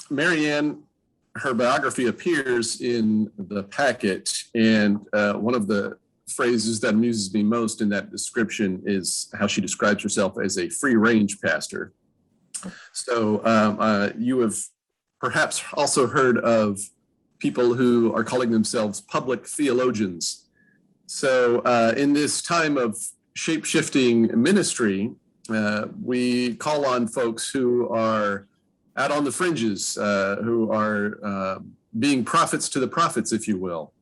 MaryAnn, her biography appears in the packet, and one of the phrases that amuses me most in that description is how she describes herself as a free-range pastor. So you have perhaps also heard of people who are calling themselves public theologians. So in this time of shape-shifting ministry, we call on folks who are out on the fringes, who are being prophets to the prophets, if you will.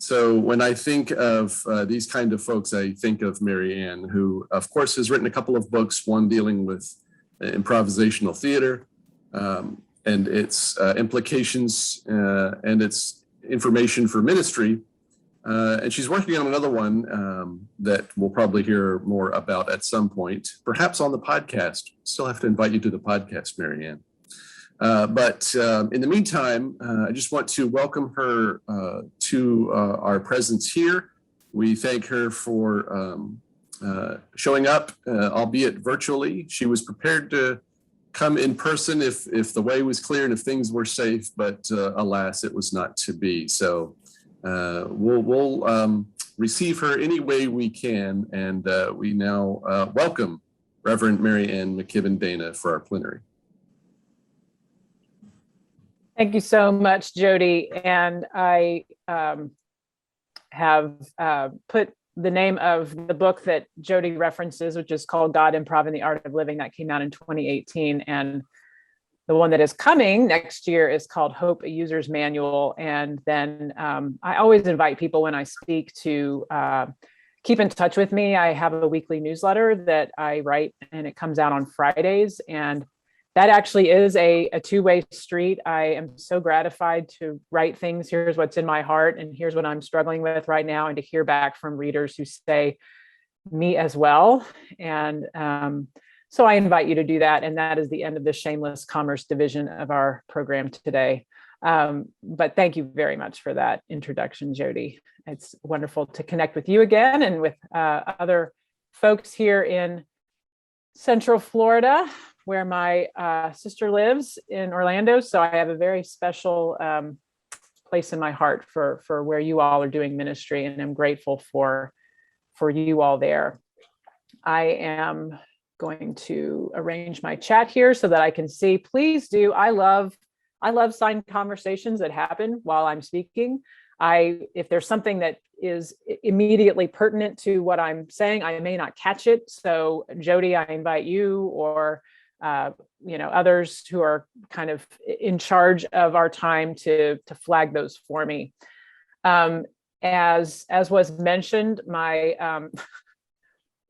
So when I think of these kind of folks, I think of MaryAnn, who, of course, has written a couple of books, one dealing with improvisational theater and its implications and its information for ministry. And she's working on another one that we'll probably hear more about at some point, perhaps on the podcast. Still have to invite you to the podcast, MaryAnn. But in the meantime, I just want to welcome her to our presence here. We thank her for showing up, albeit virtually. She was prepared to come in person if the way was clear and if things were safe, but alas, it was not to be. So we'll receive her any way we can, and we now welcome Reverend MaryAnn McKibben Dana for our plenary. Thank you so much, Jody. And I have put the name of the book that Jody references, which is called God, Improv, and the Art of Living, that came out in 2018. And the one that is coming next year is called Hope, a User's Manual. And then I always invite people when I speak to keep in touch with me. I have a weekly newsletter that I write, and it comes out on Fridays. And that actually is a two-way street. I am so gratified to write things. Here's what's in my heart, and here's what I'm struggling with right now, and to hear back from readers who say, me as well. And so I invite you to do that. And that is the end of the Shameless Commerce division of our program today. But thank you very much for that introduction, Jody. It's wonderful to connect with you again and with other folks here in Central Florida, where my sister lives in Orlando. So I have a very special place in my heart for where you all are doing ministry, and I'm grateful for you all there. I am going to arrange my chat here so that I can see. Please do. I love signed conversations that happen while I'm speaking. If there's something that is immediately pertinent to what I'm saying, I may not catch it. So Jody, I invite you or others who are kind of in charge of our time to flag those for me. As was mentioned, my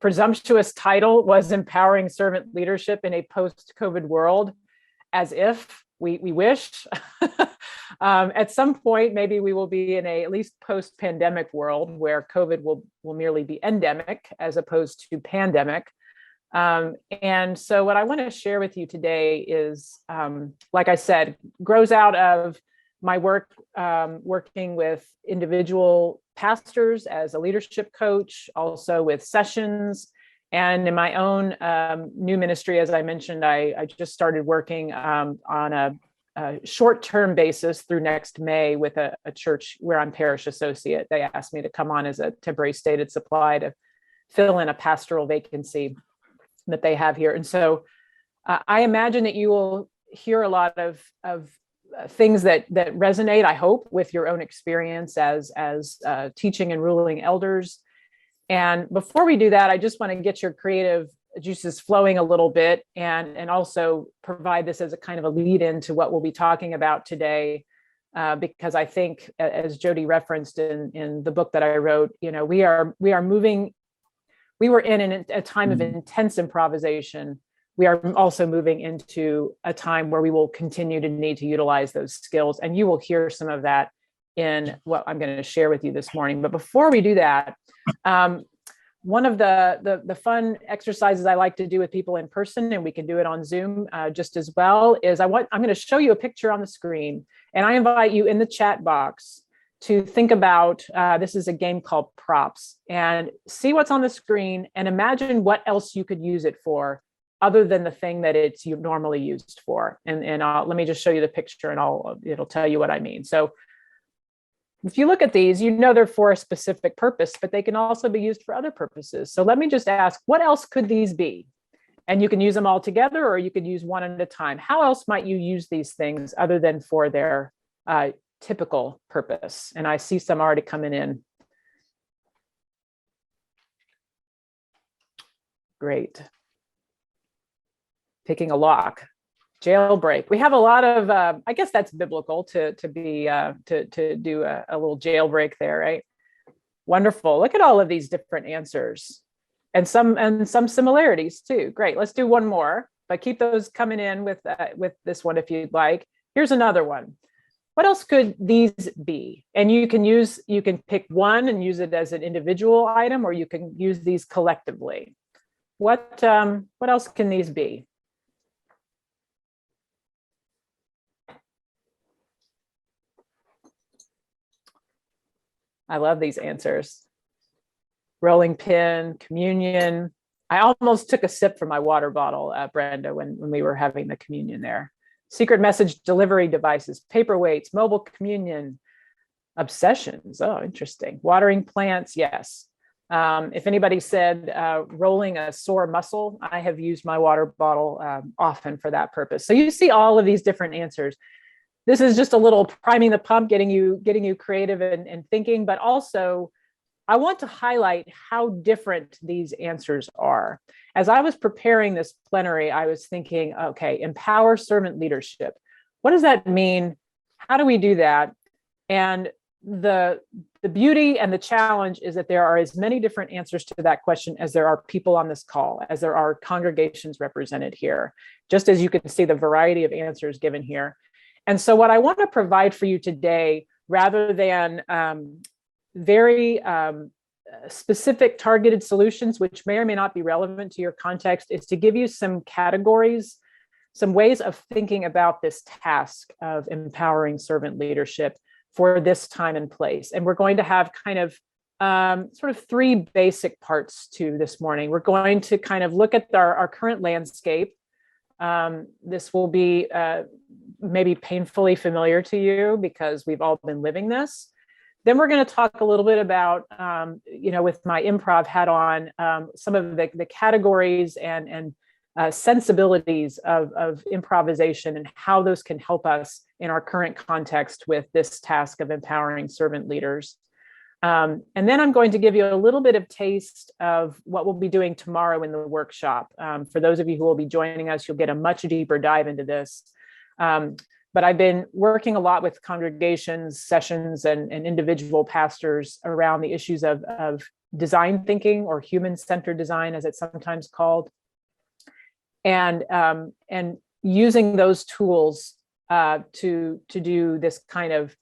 presumptuous title was Empowering Servant Leadership in a Post-COVID World, as if we wish. At some point, maybe we will be in a at least post-pandemic world where COVID will merely be endemic as opposed to pandemic. And so what I want to share with you today is, like I said, grows out of my work working with individual pastors as a leadership coach, also with sessions, and in my own new ministry. As I mentioned, I just started working on a short-term basis through next May with a church where I'm parish associate. They asked me to come on as a temporary stated supply to fill in a pastoral vacancy that they have here. And so I imagine that you will hear a lot of things that resonate, I hope, with your own experience as teaching and ruling elders. And before we do that, I just want to get your creative juices flowing a little bit and also provide this as a kind of a lead into what we'll be talking about today. Because I think, as Jody referenced in the book that I wrote, we are moving. We were in a time of intense improvisation. We are also moving into a time where we will continue to need to utilize those skills. And you will hear some of that in what I'm going to share with you this morning. But before we do that, one of the fun exercises I like to do with people in person, and we can do it on Zoom just as well, is I'm going to show you a picture on the screen. And I invite you in the chat box to think about, this is a game called Props, and see what's on the screen and imagine what else you could use it for other than the thing that it's normally used for. And let me just show you the picture and it'll tell you what I mean. So if you look at these, you know they're for a specific purpose, but they can also be used for other purposes. So let me just ask, what else could these be? And you can use them all together, or you could use one at a time. How else might you use these things other than for their typical purpose? And I see some already coming in. Great. Picking a lock. Jailbreak. We have a lot of, I guess that's biblical to do a little jailbreak there, right? Wonderful. Look at all of these different answers and some similarities too. Great. Let's do one more, but keep those coming in with this one if you'd like. Here's another one. What else could these be? And you can pick one and use it as an individual item, or you can use these collectively. What else can these be? I love these answers. Rolling pin, communion. I almost took a sip from my water bottle, Brenda, when we were having the communion there. Secret message delivery devices, paperweights, mobile communion, obsessions. Oh, interesting. Watering plants, yes. If anybody said rolling a sore muscle, I have used my water bottle often for that purpose. So you see all of these different answers. This is just a little priming the pump, getting you creative and thinking, but also I want to highlight how different these answers are. As I was preparing this plenary, I was thinking, okay, empower servant leadership. What does that mean? How do we do that? And the beauty and the challenge is that there are as many different answers to that question as there are people on this call, as there are congregations represented here, just as you can see the variety of answers given here. And so what I want to provide for you today, rather than very specific targeted solutions, which may or may not be relevant to your context, is to give you some categories, some ways of thinking about this task of empowering servant leadership for this time and place. And we're going to have kind of sort of three basic parts to this morning. We're going to kind of look at our current landscape. This will be maybe painfully familiar to you because we've all been living this. Then we're going to talk a little bit about, with my improv hat on, some of the categories and sensibilities of improvisation and how those can help us in our current context with this task of empowering servant leaders. And then I'm going to give you a little bit of taste of what we'll be doing tomorrow in the workshop. For those of you who will be joining us, you'll get a much deeper dive into this. But I've been working a lot with congregations, sessions, and individual pastors around the issues of design thinking, or human-centered design, as it's sometimes called, and using those tools to do this kind of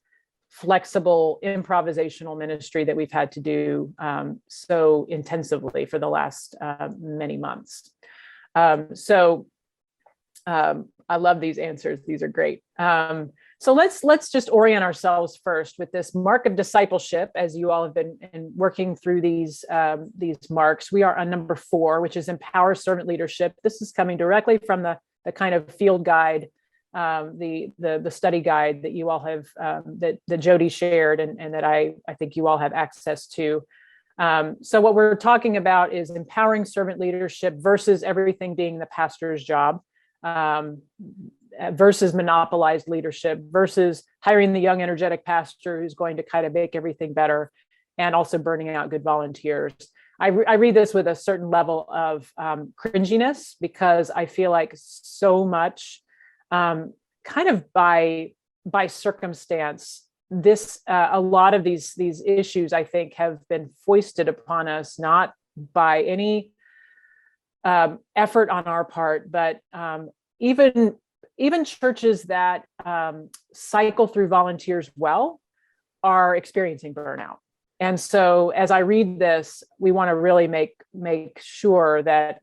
flexible improvisational ministry that we've had to do so intensively for the last many months. I love these answers. These are great. So let's just orient ourselves first with this mark of discipleship. As you all have been working through these marks, we are on number 4, which is empower servant leadership. This is coming directly from the kind of field guide, the study guide that you all have, that Jody shared and that I think you all have access to. So what we're talking about is empowering servant leadership versus everything being the pastor's job. Versus monopolized leadership, versus hiring the young energetic pastor who's going to kind of make everything better, and also burning out good volunteers. I read this with a certain level of cringiness, because I feel like so much kind of by circumstance, a lot of these issues I think have been foisted upon us, not by any effort on our part, but even churches that cycle through volunteers well are experiencing burnout. And so as I read this, we want to really make sure that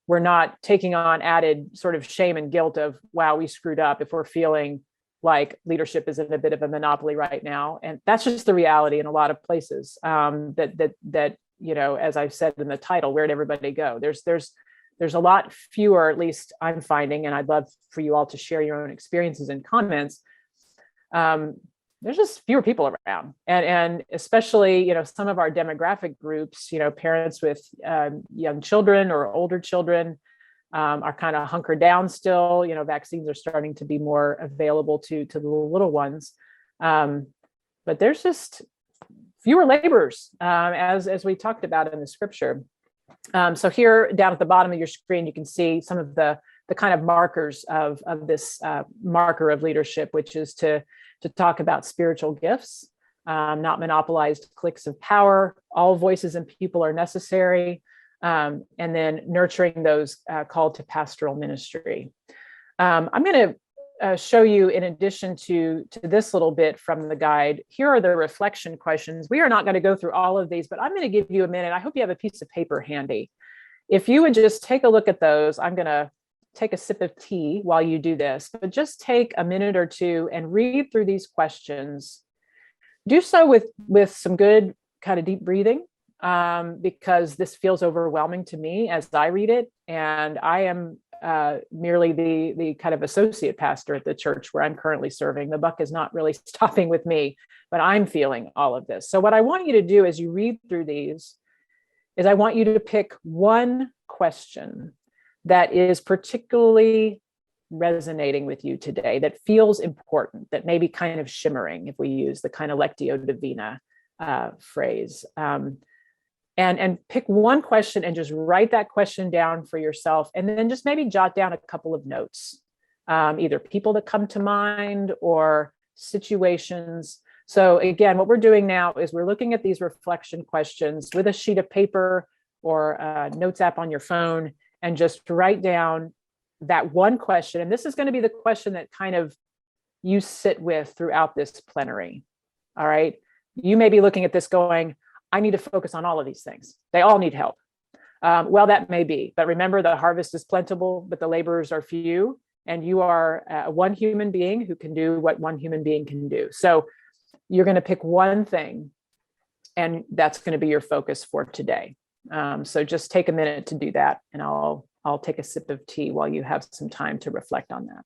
we're not taking on added sort of shame and guilt of, wow, we screwed up, if we're feeling like leadership is in a bit of a monopoly right now. And that's just the reality in a lot of places, that as I've said in the title, where'd everybody go? There's there's a lot fewer, at least I'm finding, and I'd love for you all to share your own experiences and comments. There's just fewer people around, and especially, some of our demographic groups, parents with young children or older children are kind of hunkered down still. Vaccines are starting to be more available to the little ones, but there's just fewer laborers, as we talked about in the scripture. So here down at the bottom of your screen, you can see some of the kind of markers of this marker of leadership, which is to talk about spiritual gifts, not monopolized cliques of power. All voices and people are necessary, and then nurturing those called to pastoral ministry. I'm going to show you, in addition to this little bit from the guide, here are the reflection questions. We are not going to go through all of these, but I'm going to give you a minute. I hope you have a piece of paper handy. If you would just take a look at those, I'm going to take a sip of tea while you do this, but just take a minute or two and read through these questions. Do so with some good kind of deep breathing, because this feels overwhelming to me as I read it. And I am merely the kind of associate pastor at the church where I'm currently serving. The buck is not really stopping with me, but I'm feeling all of this. So what I want you to do as you read through these is I want you to pick one question that is particularly resonating with you today, that feels important, that may be kind of shimmering, if we use the kind of Lectio Divina phrase. And pick one question and just write that question down for yourself, and then just maybe jot down a couple of notes, either people that come to mind or situations. So again, what we're doing now is we're looking at these reflection questions with a sheet of paper or a notes app on your phone, and just write down that one question. And this is going to be the question that kind of you sit with throughout this plenary. All right. You may be looking at this going, I need to focus on all of these things. They all need help. Well, that may be, but remember, the harvest is plentiful, but the laborers are few, and you are one human being who can do what one human being can do. So you're going to pick one thing, and that's going to be your focus for today. So just take a minute to do that, and I'll take a sip of tea while you have some time to reflect on that.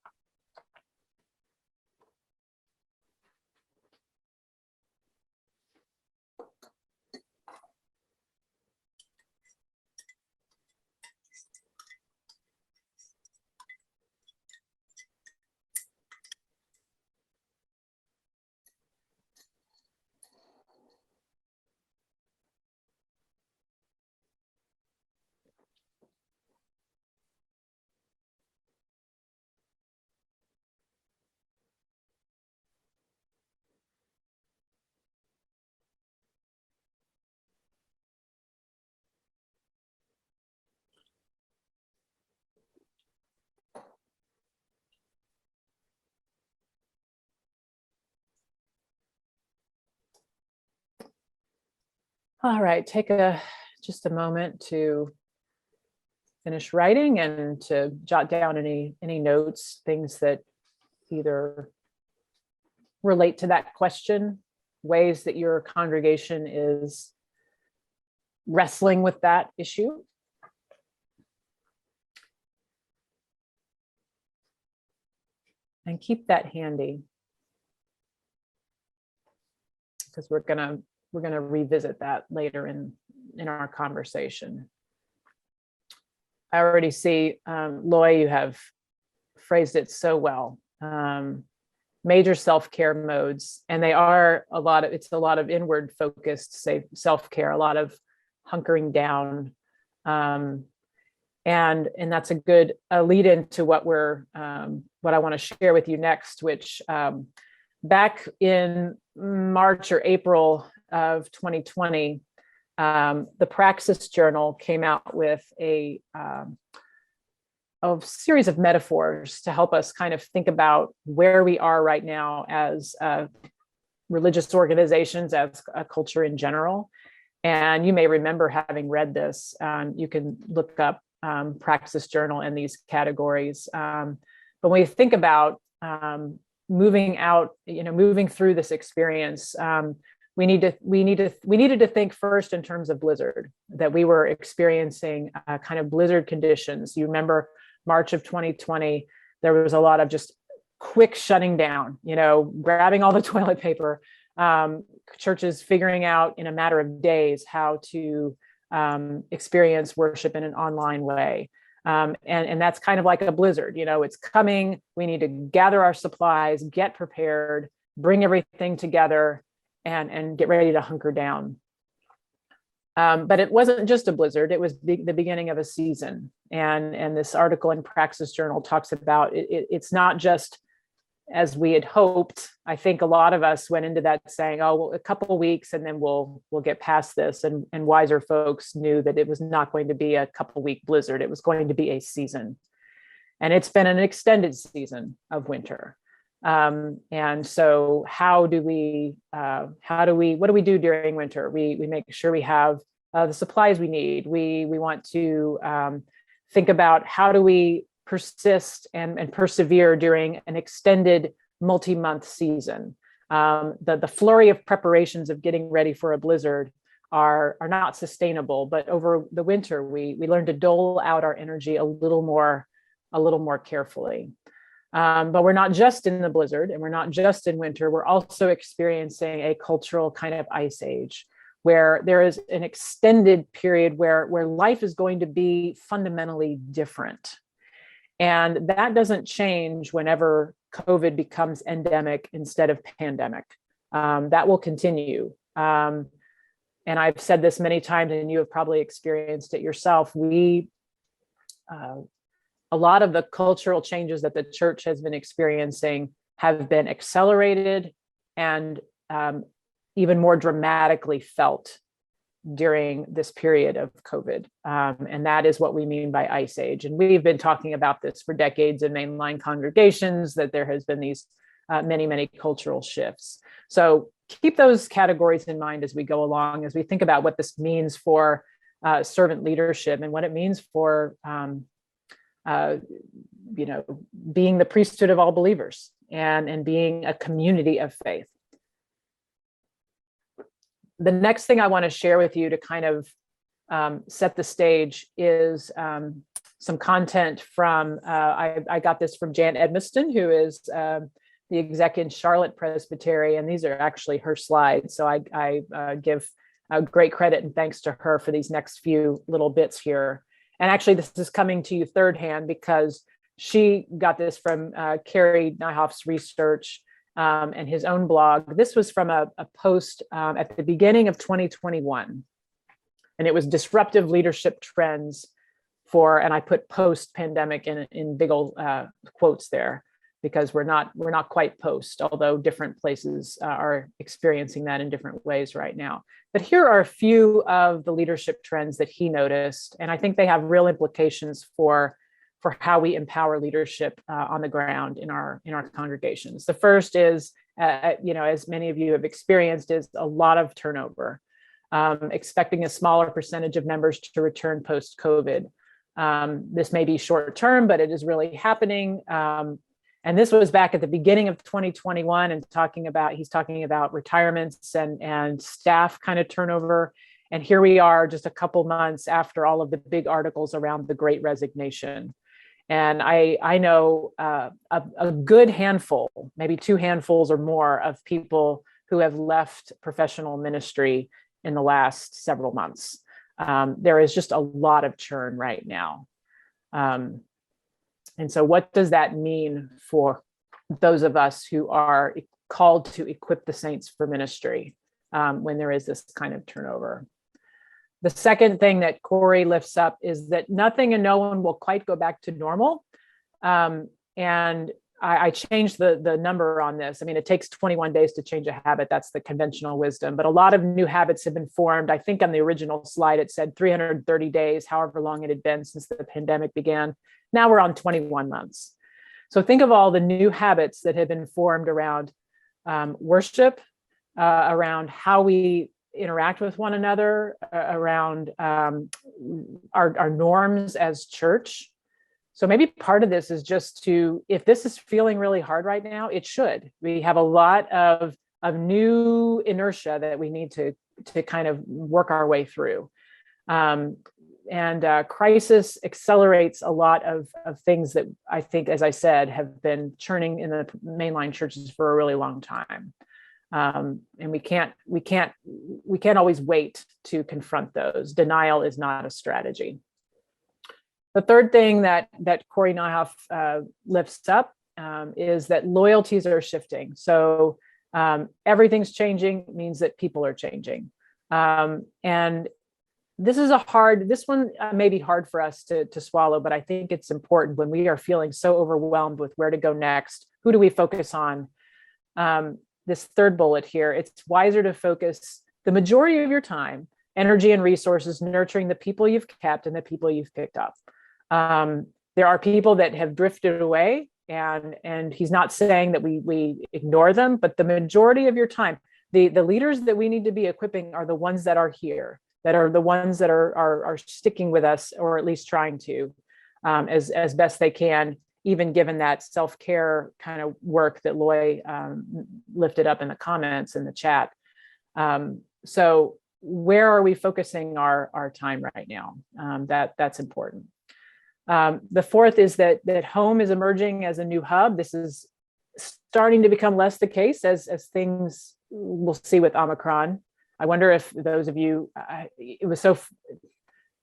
All right, take just a moment to finish writing and to jot down any notes, things that either relate to that question, ways that your congregation is wrestling with that issue. And keep that handy, because we're gonna revisit that later in our conversation. I already see, Loy, you have phrased it so well. Major self-care modes, and they are it's a lot of inward focused, say, self-care, a lot of hunkering down. And that's a good lead into what I want to share with you next, which back in March or April of 2020, the Praxis Journal came out with a series of metaphors to help us kind of think about where we are right now as religious organizations, as a culture in general. And you may remember having read this. You can look up Praxis Journal and these categories. But when we think about moving through this experience, we needed to think first in terms of blizzard, that we were experiencing kind of blizzard conditions. You remember March of 2020, there was a lot of just quick shutting down, grabbing all the toilet paper, churches figuring out in a matter of days how to experience worship in an online way. And that's kind of like a blizzard, it's coming. We need to gather our supplies, get prepared, bring everything together, and get ready to hunker down. But it wasn't just a blizzard, it was the beginning of a season. And this article in Praxis Journal talks about it's not just as we had hoped. I think a lot of us went into that saying, oh, well, a couple of weeks and then we'll get past this. And wiser folks knew that it was not going to be a couple week blizzard. It was going to be a season. And it's been an extended season of winter. And so what do we do during winter? We make sure we have the supplies we need. We want to think about how do we persist and persevere during an extended multi-month season. The flurry of preparations of getting ready for a blizzard are not sustainable, but over the winter, we learn to dole out our energy a little more carefully. But we're not just in the blizzard and we're not just in winter, we're also experiencing a cultural kind of ice age where there is an extended period where life is going to be fundamentally different. And that doesn't change whenever COVID becomes endemic instead of pandemic. That will continue. And I've said this many times, and you have probably experienced it yourself. A lot of the cultural changes that the church has been experiencing have been accelerated and even more dramatically felt during this period of COVID. And that is what we mean by ice age. And we've been talking about this for decades in mainline congregations, that there has been these many, many cultural shifts. So keep those categories in mind as we go along, as we think about what this means for servant leadership and what it means for being the priesthood of all believers and being a community of faith. The next thing I want to share with you to kind of set the stage is some content from, I got this from Jan Edmiston, who is the exec in Charlotte Presbytery, and these are actually her slides. So I give great credit and thanks to her for these next few little bits here. And actually, this is coming to you third hand because she got this from Kerry Nyhoff's research and his own blog. This was from a post at the beginning of 2021. And it was disruptive leadership trends for, and I put post-pandemic in big old quotes there, because we're not quite post, although different places are experiencing that in different ways right now. But here are a few of the leadership trends that he noticed, and I think they have real implications for how we empower leadership on the ground in our congregations. The first is, as many of you have experienced, is a lot of turnover, expecting a smaller percentage of members to return post-COVID. This may be short-term, but it is really happening. And this was back at the beginning of 2021, and he's talking about retirements and staff kind of turnover. And here we are just a couple months after all of the big articles around the Great Resignation. And I know a good handful, maybe two handfuls or more, of people who have left professional ministry in the last several months. There is just a lot of churn right now. And so what does that mean for those of us who are called to equip the saints for ministry when there is this kind of turnover? The second thing that Corey lifts up is that nothing and no one will quite go back to normal. And I changed the number on this. I mean, it takes 21 days to change a habit. That's the conventional wisdom. But a lot of new habits have been formed. I think on the original slide, it said 330 days, however long it had been since the pandemic began. Now we're on 21 months. So think of all the new habits that have been formed around worship, around how we interact with one another, around our norms as church. So maybe part of this is just if this is feeling really hard right now, it should. We have a lot of new inertia that we need to kind of work our way through. And crisis accelerates a lot of things that I think, as I said, have been churning in the mainline churches for a really long time. And we can't always wait to confront those. Denial is not a strategy. The third thing that Corey Nyhoff lifts up is that loyalties are shifting. So everything's changing means that people are changing. And this one may be hard for us to swallow, but I think it's important when we are feeling so overwhelmed with where to go next. Who do we focus on? This third bullet here, it's wiser to focus the majority of your time, energy, and resources nurturing the people you've kept and the people you've picked up. There are people that have drifted away, and he's not saying that we ignore them, but the majority of your time, the leaders that we need to be equipping are the ones that are here, that are the ones that are sticking with us, or at least trying to, as best they can, even given that self-care kind of work that Loy lifted up in the comments in the chat. So where are we focusing our time right now? That's important. The fourth is that home is emerging as a new hub. This is starting to become less the case as things we'll see with Omicron. I wonder if those of you, it was so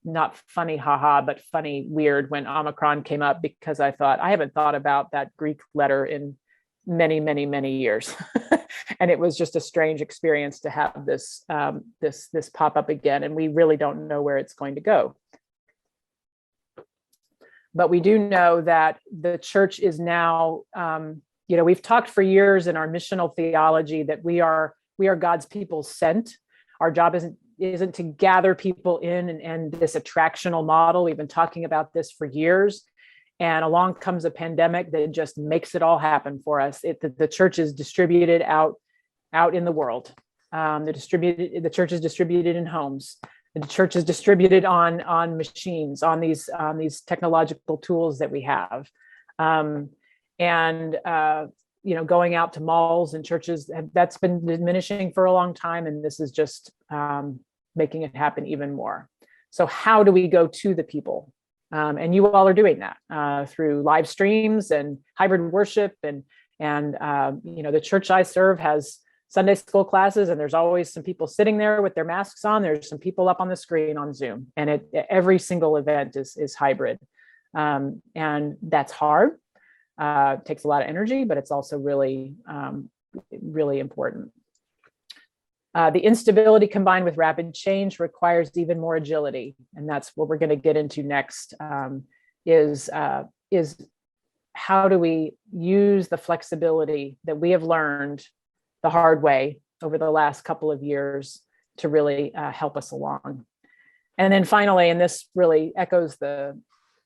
not funny, haha, but funny, weird when Omicron came up, because I thought, I haven't thought about that Greek letter in many, many, many years. And it was just a strange experience to have this pop up again. And we really don't know where it's going to go. But we do know that the church is now, we've talked for years in our missional theology that we are God's people sent. Our job isn't to gather people in and this attractional model. We've been talking about this for years. And along comes a pandemic that just makes it all happen for us. The church is distributed out in the world. The church is distributed in homes. The church is distributed on machines, on these technological tools that we have. Going out to malls and churches, that's been diminishing for a long time. And this is just making it happen even more. So how do we go to the people? And you all are doing that through live streams and hybrid worship. And the church I serve has Sunday school classes, and there's always some people sitting there with their masks on. There's some people up on the screen on Zoom, and every single event is hybrid. And that's hard. It takes a lot of energy, but it's also really, really important. The instability combined with rapid change requires even more agility. And that's what we're going to get into next, is how do we use the flexibility that we have learned the hard way over the last couple of years to really help us along. And then finally, and this really echoes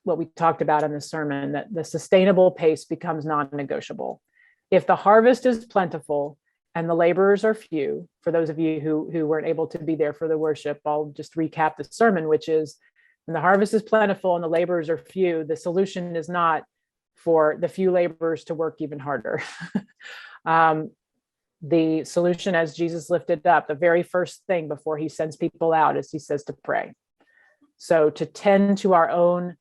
what we talked about in the sermon, that the sustainable pace becomes non-negotiable. If the harvest is plentiful and the laborers are few, for those of you who weren't able to be there for the worship, I'll just recap the sermon, which is, when the harvest is plentiful and the laborers are few, the solution is not for the few laborers to work even harder. The solution, as Jesus lifted up, the very first thing before he sends people out, is he says to pray. So to tend to our own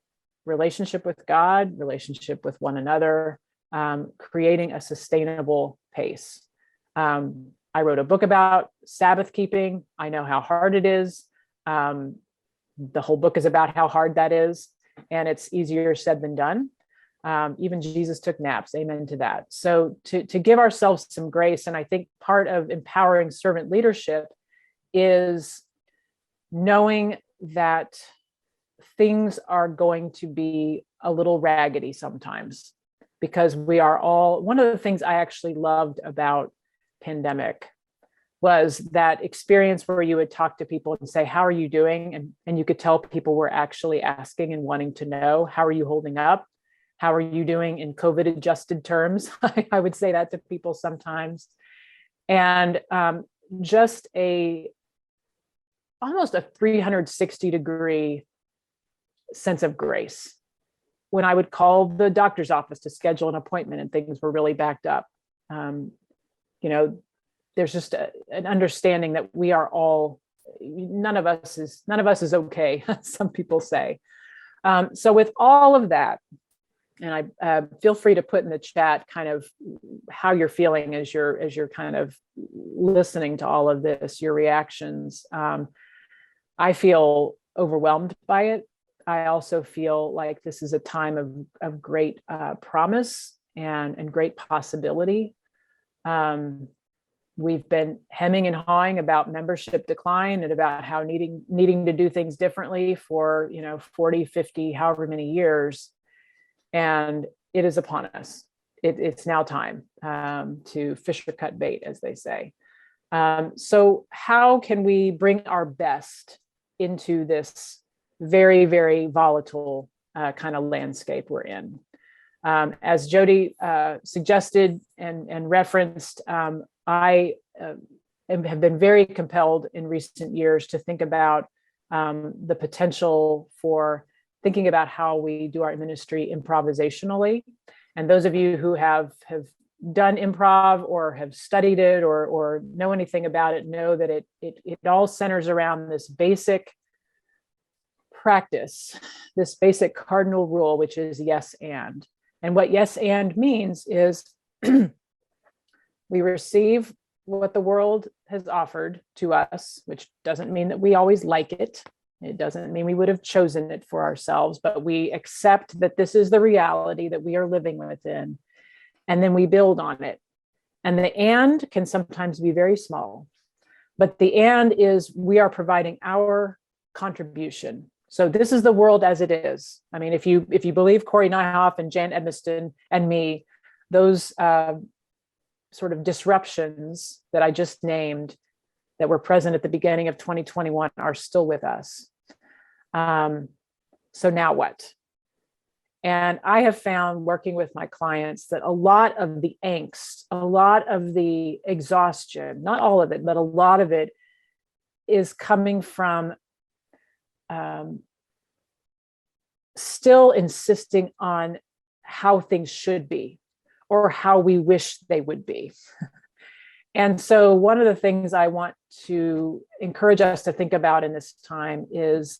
relationship with God, relationship with one another, creating a sustainable pace. I wrote a book about Sabbath keeping. I know how hard it is. The whole book is about how hard that is, and it's easier said than done. Even Jesus took naps. Amen to that. So to give ourselves some grace, and I think part of empowering servant leadership is knowing that things are going to be a little raggedy sometimes, because we are all, one of the things I actually loved about pandemic was that experience where you would talk to people and say, how are you doing? And you could tell people were actually asking and wanting to know, how are you holding up? How are you doing in COVID adjusted terms? I would say that to people sometimes. And just almost a 360 degree sense of grace. When I would call the doctor's office to schedule an appointment and things were really backed up, there's just an understanding that we are all, none of us is okay, some people say. So with all of that, and I feel free to put in the chat kind of how you're feeling as you're kind of listening to all of this, your reactions. I feel overwhelmed by it. I also feel like this is a time of great promise and great possibility. We've been hemming and hawing about membership decline and about how needing to do things differently for 40, 50, however many years. And it is upon us. It's now time to fish or cut bait, as they say. So how can we bring our best into this very, very volatile kind of landscape we're in? As Jody suggested and referenced, I have been very compelled in recent years to think about the potential for thinking about how we do our ministry improvisationally. And those of you who have done improv or have studied it or know anything about it know that it all centers around this basic practice, this basic cardinal rule, which is yes and. And what yes and means is we receive what the world has offered to us, which doesn't mean that we always like it. It doesn't mean we would have chosen it for ourselves, but we accept that this is the reality that we are living within. And then we build on it. And the and can sometimes be very small, but the and is we are providing our contribution. So this is the world as it is. I mean, if you believe Corey Nyhoff and Jan Edmiston and me, those sort of disruptions that I just named that were present at the beginning of 2021 are still with us. So now what? And I have found working with my clients that a lot of the angst, a lot of the exhaustion, not all of it, but a lot of it is coming from still insisting on how things should be or how we wish they would be. And so one of the things I want to encourage us to think about in this time is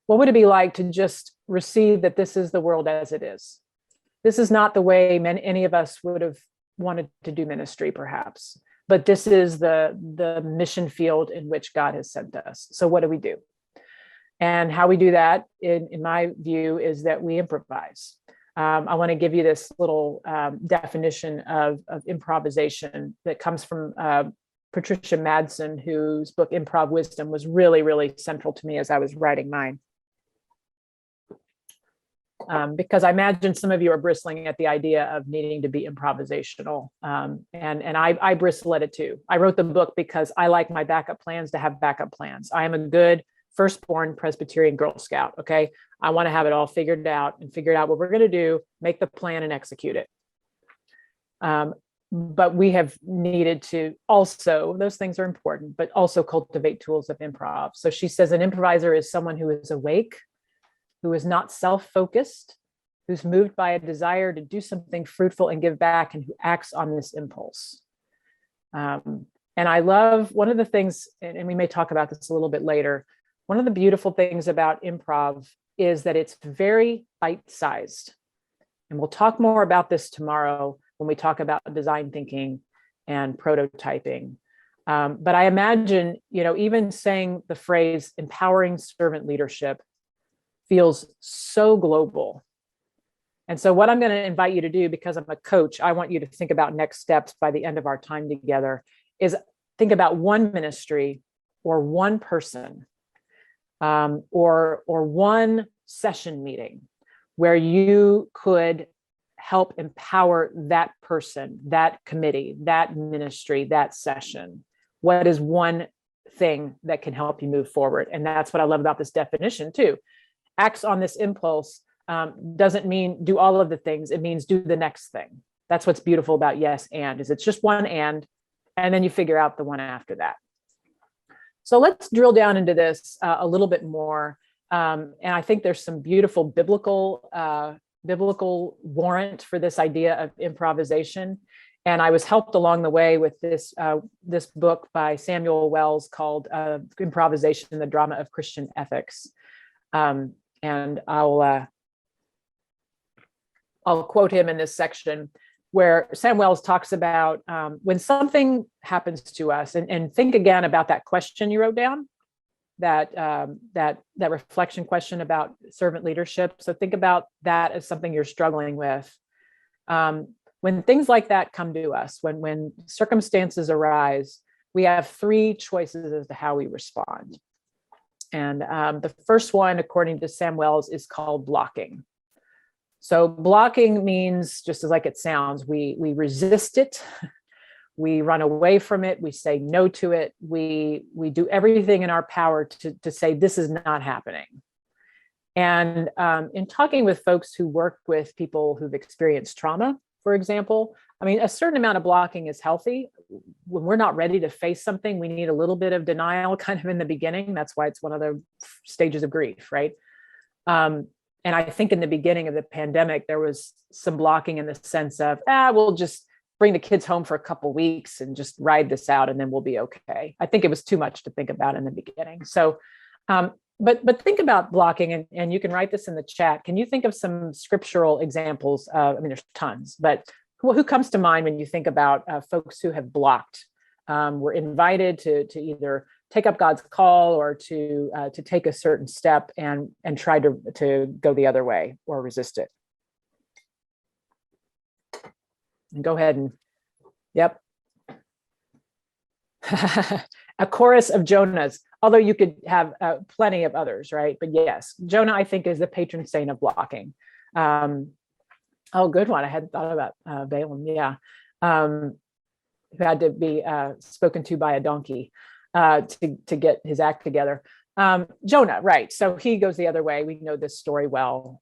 what would it be like to just receive that this is the world as it is? This is not the way any of us would have wanted to do ministry, perhaps, but this is the mission field in which God has sent us. So what do we do? And how we do that, in my view, is that we improvise. I want to give you this little definition of improvisation that comes from Patricia Madsen, whose book Improv Wisdom was really, really central to me as I was writing mine. Because I imagine some of you are bristling at the idea of needing to be improvisational. And I bristle at it too. I wrote the book because I like my backup plans to have backup plans. I am a good firstborn Presbyterian Girl Scout, okay? I want to have it all figured out and figure out what we're going to do, make the plan and execute it. But we have needed to also, those things are important, but also cultivate tools of improv. So she says an improviser is someone who is awake, who is not self-focused, who's moved by a desire to do something fruitful and give back, and who acts on this impulse. And I love one of the things, and we may talk about this a little bit later, one of the beautiful things about improv is that it's very bite-sized. And we'll talk more about this tomorrow when we talk about design thinking and prototyping. But I imagine, even saying the phrase empowering servant leadership feels so global. And so what I'm going to invite you to do, because I'm a coach, I want you to think about next steps by the end of our time together, is think about one ministry or one person or one session meeting where you could help empower that person, that committee, that ministry, that session. What is one thing that can help you move forward? And that's what I love about this definition too. Acts on this impulse doesn't mean do all of the things. It means do the next thing. That's what's beautiful about yes and, is it's just one and then you figure out the one after that. So let's drill down into this a little bit more. And I think there's some beautiful biblical warrant for this idea of improvisation. And I was helped along the way with this book by Samuel Wells called Improvisation, the Drama of Christian Ethics. And I'll quote him in this section where Sam Wells talks about when something happens to us, and think again about that question you wrote down, that reflection question about servant leadership. So think about that as something you're struggling with. When things like that come to us, when circumstances arise, we have three choices as to how we respond. And the first one, according to Sam Wells, is called blocking. So blocking means, just as like it sounds, we resist it, we run away from it, we say no to it, we do everything in our power to say this is not happening. And in talking with folks who work with people who've experienced trauma, for example, I mean, a certain amount of blocking is healthy. When we're not ready to face something, we need a little bit of denial kind of in the beginning. That's why it's one of the stages of grief, right? And I think in the beginning of the pandemic, there was some blocking in the sense of, we'll just bring the kids home for a couple of weeks and just ride this out and then we'll be okay. I think it was too much to think about in the beginning. So, but think about blocking, and you can write this in the chat. Can you think of some scriptural examples? I mean, there's tons, but who comes to mind when you think about folks who have blocked, were invited to either take up God's call or to take a certain step and try to go the other way or resist it? And go ahead and, yep. A chorus of Jonahs, although you could have plenty of others, right? But yes, Jonah, I think, is the patron saint of blocking. Oh, good one. I hadn't thought about Balaam. Yeah. Who had to be spoken to by a donkey to get his act together. Jonah, right. So he goes the other way. We know this story well.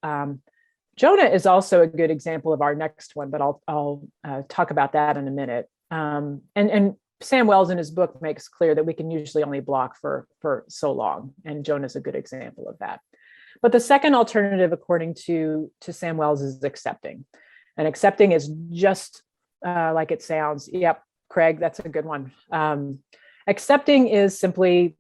Jonah is also a good example of our next one, but I'll talk about that in a minute. And Sam Wells in his book makes clear that we can usually only block for so long, and Jonah is a good example of that. But the second alternative, according to Sam Wells, is accepting. And accepting is just like it sounds. Yep, Craig, that's a good one. Accepting is simply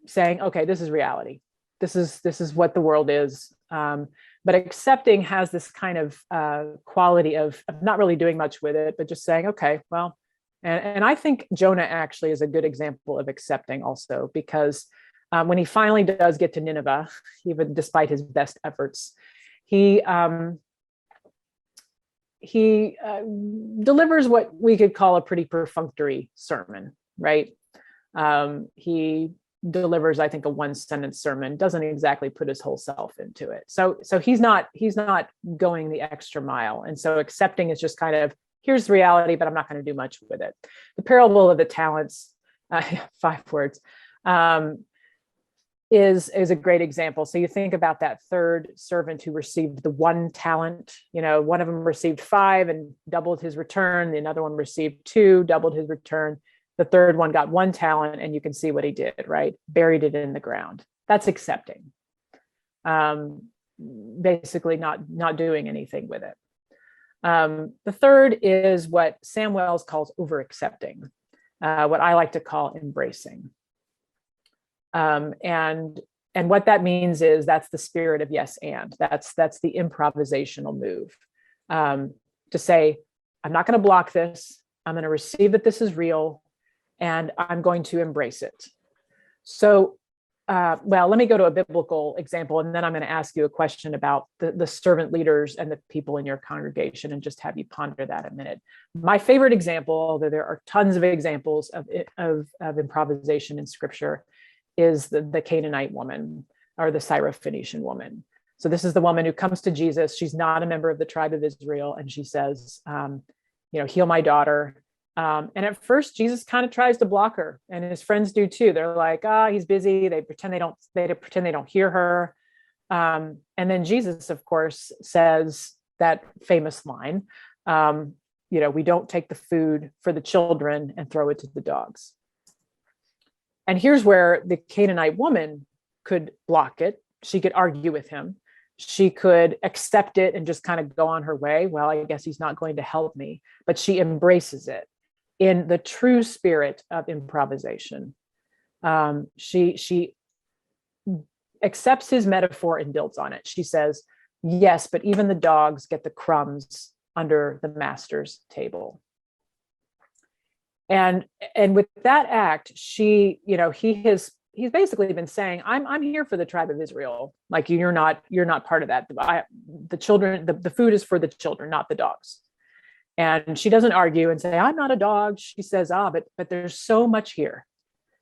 saying, okay, this is reality. This is what the world is. But accepting has this kind of quality of not really doing much with it, but just saying, okay, well, and I think Jonah actually is a good example of accepting also, because when he finally does get to Nineveh, even despite his best efforts, he delivers what we could call a pretty perfunctory sermon, right? He delivers, I think, a one-sentence sermon, doesn't exactly put his whole self into it. So he's not going the extra mile. And so accepting is just kind of, here's the reality, but I'm not going to do much with it. The parable of the talents, 5 words, is a great example. So you think about that third servant who received the 1 talent. You know, one of them received 5 and doubled his return. The another one received 2, doubled his return. The third one got 1 talent, and you can see what he did, right? Buried it in the ground. That's accepting. Basically not doing anything with it. The third is what Sam Wells calls over-accepting, what I like to call embracing. And what that means is that's the spirit of yes and. That's the improvisational move. To say, I'm not going to block this. I'm going to receive that this is real, and I'm going to embrace it. So, well, let me go to a biblical example, and then I'm going to ask you a question about the servant leaders and the people in your congregation, and just have you ponder that a minute. My favorite example, although there are tons of examples of improvisation in Scripture, is the Canaanite woman, or the Syrophoenician woman. So this is the woman who comes to Jesus. She's not a member of the tribe of Israel, and she says, heal my daughter. And at first, Jesus kind of tries to block her, and his friends do too. They're like, he's busy. They pretend they don't hear her. And then Jesus, of course, says that famous line, we don't take the food for the children and throw it to the dogs. And here's where the Canaanite woman could block it. She could argue with him. She could accept it and just kind of go on her way. Well, I guess he's not going to help me, but she embraces it in the true spirit of improvisation. She accepts his metaphor and builds on it. She says, yes, but even the dogs get the crumbs under the master's table. And with that act, he's basically been saying, I'm here for the tribe of Israel. Like you're not part of that. The children, the food is for the children, not the dogs. And she doesn't argue and say, I'm not a dog. She says, but there's so much here.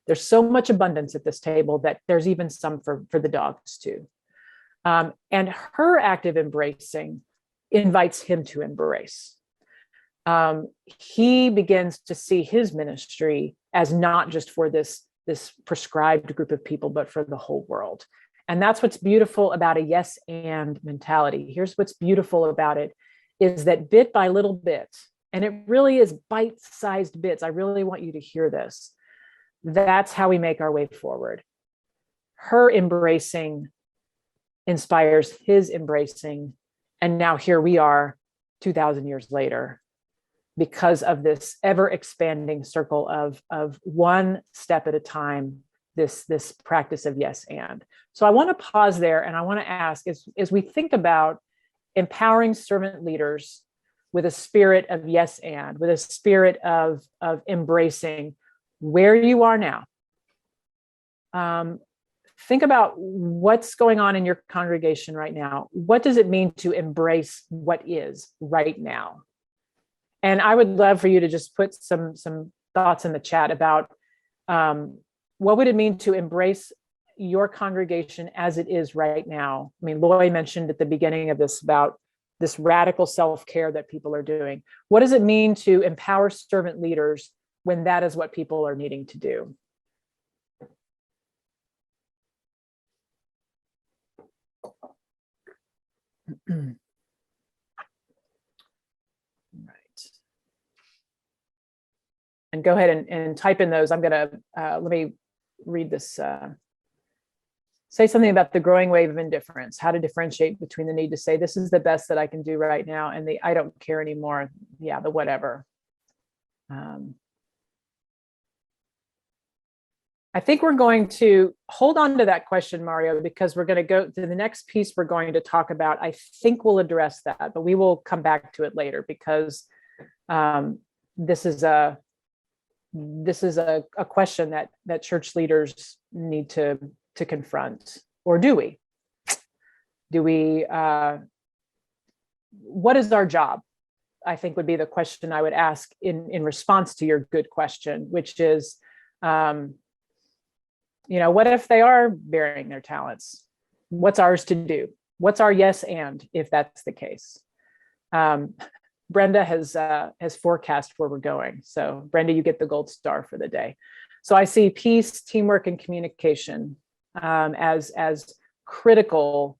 There's so much abundance at this table that there's even some for the dogs too. And her act of embracing invites him to embrace. He begins to see his ministry as not just for this prescribed group of people, but for the whole world. And that's what's beautiful about a yes and mentality. Here's what's beautiful about it is that bit by little bit, and it really is bite-sized bits. I really want you to hear this. That's how we make our way forward. Her embracing inspires his embracing. And now here we are 2,000 years later, because of this ever expanding circle of one step at a time, this practice of yes and. So I want to pause there and I want to ask, as we think about empowering servant leaders with a spirit of yes and, with a spirit of embracing where you are now. Think about what's going on in your congregation right now. What does it mean to embrace what is right now? And I would love for you to just put some thoughts in the chat about what would it mean to embrace your congregation as it is right now. I mean, Loy mentioned at the beginning of this about this radical self-care that people are doing. What does it mean to empower servant leaders when that is what people are needing to do? Right. And go ahead and type in those. I'm going to, let me read this. Say something about the growing wave of indifference, how to differentiate between the need to say, this is the best that I can do right now, and the I don't care anymore. Yeah, the whatever. I think we're going to hold on to that question, Mario, because we're going to go to the next piece we're going to talk about. I think we'll address that, but we will come back to it later because this is a question that church leaders need to confront. Or do we? What is our job? I think would be the question I would ask in response to your good question, which is, what if they are bearing their talents? What's ours to do? What's our yes and if that's the case? Brenda has forecast where we're going. So Brenda, you get the gold star for the day. So I see peace, teamwork, and communication as critical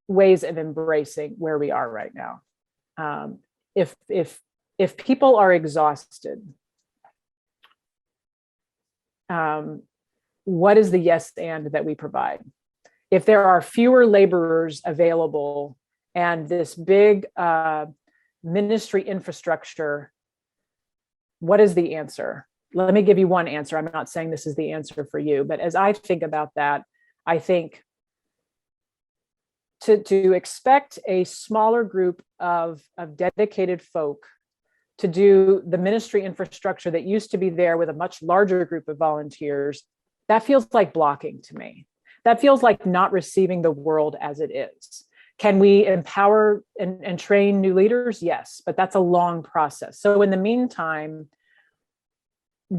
ways of embracing where we are right now. If people are exhausted, what is the yes and that we provide? If there are fewer laborers available and this big ministry infrastructure, what is the answer? Let me give you one answer. I'm not saying this is the answer for you, but as I think about that, I think to expect a smaller group of dedicated folk to do the ministry infrastructure that used to be there with a much larger group of volunteers, that feels like blocking to me. That feels like not receiving the world as it is. Can we empower and train new leaders? Yes, but that's a long process. So in the meantime,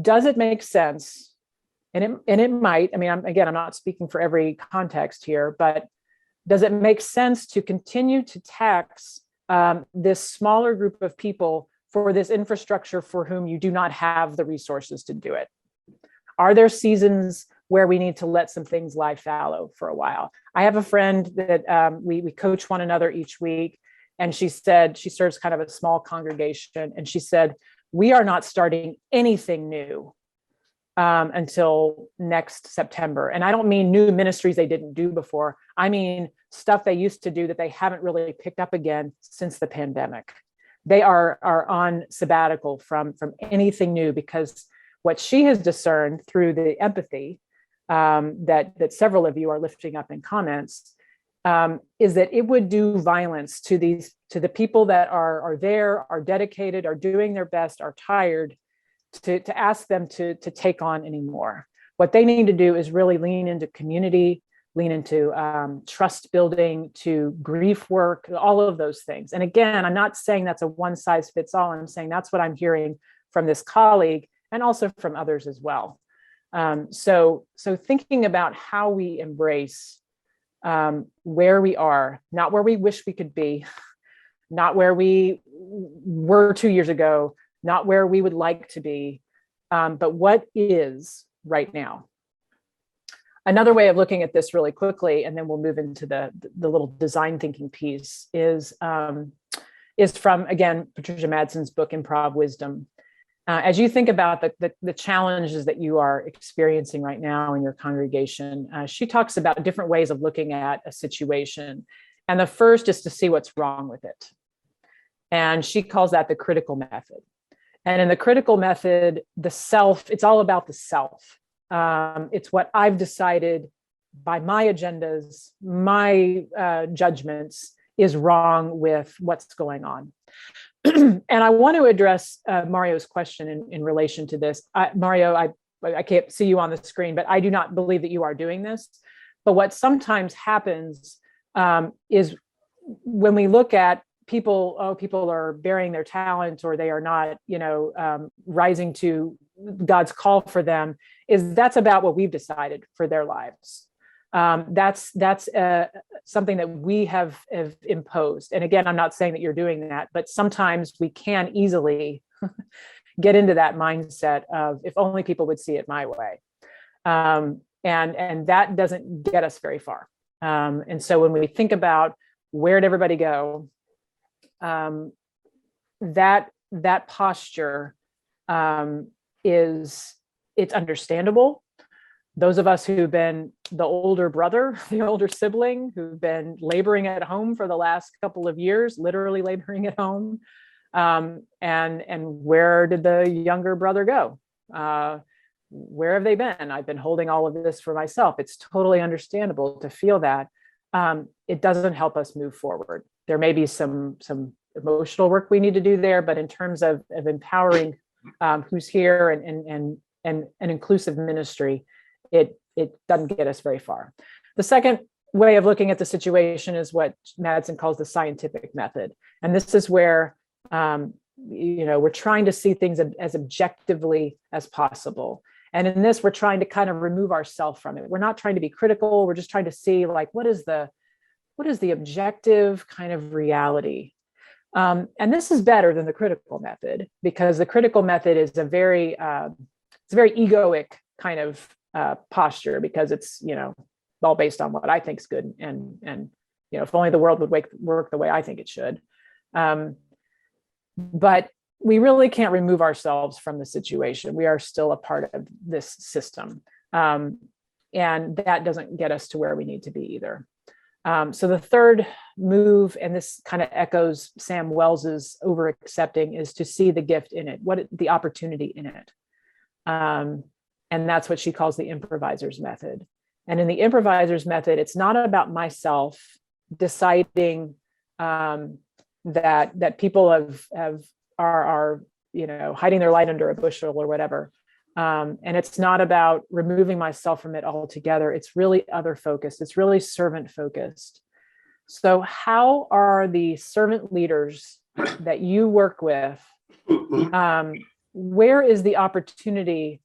does it make sense? And it might, I mean, I'm not speaking for every context here, but does it make sense to continue to tax this smaller group of people for this infrastructure for whom you do not have the resources to do it? Are there seasons where we need to let some things lie fallow for a while? I have a friend that we coach one another each week, and she said she serves kind of a small congregation, and she said, we are not starting anything new until next September. And I don't mean new ministries they didn't do before. I mean stuff they used to do that they haven't really picked up again since the pandemic. They are on sabbatical from anything new, because what she has discerned through the empathy that several of you are lifting up in comments is that it would do violence to the people that are there, are dedicated, are doing their best, are tired, to ask them to take on anymore. What they need to do is really lean into community, lean into trust building, to grief work, all of those things. And again, I'm not saying that's a one size fits all. I'm saying that's what I'm hearing from this colleague and also from others as well. So thinking about how we embrace where we are, not where we wish we could be, not where we were 2 years ago, not where we would like to be, but what is right now. Another way of looking at this really quickly, and then we'll move into the little design thinking piece, is from, again, Patricia Madsen's book, Improv Wisdom. As you think about the challenges that you are experiencing right now in your congregation, she talks about different ways of looking at a situation. And the first is to see what's wrong with it. And she calls that the critical method. And in the critical method, the self, it's all about the self. It's what I've decided by my agendas, my judgments is wrong with what's going on. And I want to address Mario's question in relation to this. Mario, I can't see you on the screen, but I do not believe that you are doing this. But what sometimes happens is when we look at people are burying their talent, or they are not, rising to God's call for them, that's about what we've decided for their lives. That's something that we have imposed. And again, I'm not saying that you're doing that, but sometimes we can easily get into that mindset of, if only people would see it my way. And that doesn't get us very far. And so when we think about where did everybody go, that posture it's understandable. Those of us who've been the older brother, the older sibling, who've been laboring at home for the last couple of years, literally laboring at home, and where did the younger brother go? Where have they been? I've been holding all of this for myself. It's totally understandable to feel that. It doesn't help us move forward. There may be some emotional work we need to do there, but in terms of empowering who's here and an inclusive ministry, it doesn't get us very far. The second way of looking at the situation is what Madsen calls the scientific method. And this is where, we're trying to see things as objectively as possible. And in this, we're trying to kind of remove ourselves from it. We're not trying to be critical. We're just trying to see, like, what is the objective kind of reality? And this is better than the critical method, because the critical method is a very egoic kind of posture, because it's, all based on what I think is good. And if only the world would work the way I think it should. But we really can't remove ourselves from the situation. We are still a part of this system. And that doesn't get us to where we need to be either. So the third move, and this kind of echoes Sam Wells's over accepting, is to see the gift in it, the opportunity in it. And that's what she calls the improviser's method. And in the improviser's method, it's not about myself deciding that people are hiding their light under a bushel or whatever. And it's not about removing myself from it altogether. It's really other focused. It's really servant focused. So how are the servant leaders that you work with, where is the opportunity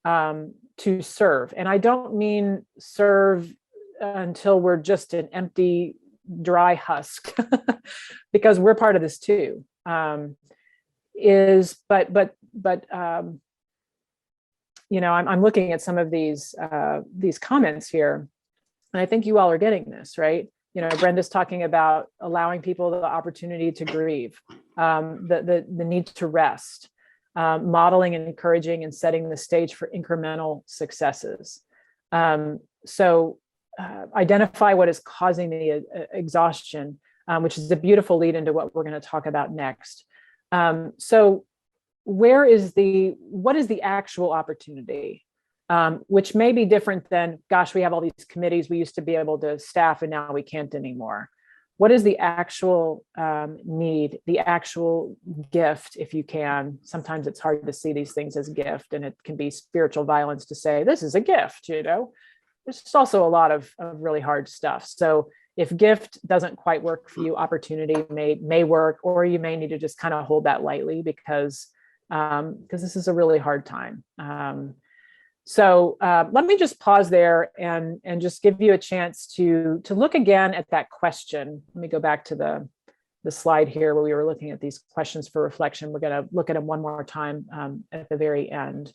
to serve? And I don't mean serve until we're just an empty, dry husk, because we're part of this too. I'm looking at some of these comments here, and I think you all are getting this, right? Brenda's talking about allowing people the opportunity to grieve, the need to rest, modeling and encouraging and setting the stage for incremental successes. So identify what is causing the exhaustion, which is a beautiful lead into what we're going to talk about next. So what is the actual opportunity? Which may be different than, gosh, we have all these committees we used to be able to staff and now we can't anymore. What is the actual need, the actual gift, if you can? Sometimes it's hard to see these things as a gift, and it can be spiritual violence to say, this is a gift, you know? There's also a lot of really hard stuff. So if gift doesn't quite work for you, opportunity may work, or you may need to just kind of hold that lightly because this is a really hard time. So let me just pause there and just give you a chance to look again at that question. Let me go back to the slide here where we were looking at these questions for reflection. We're going to look at them one more time at the very end.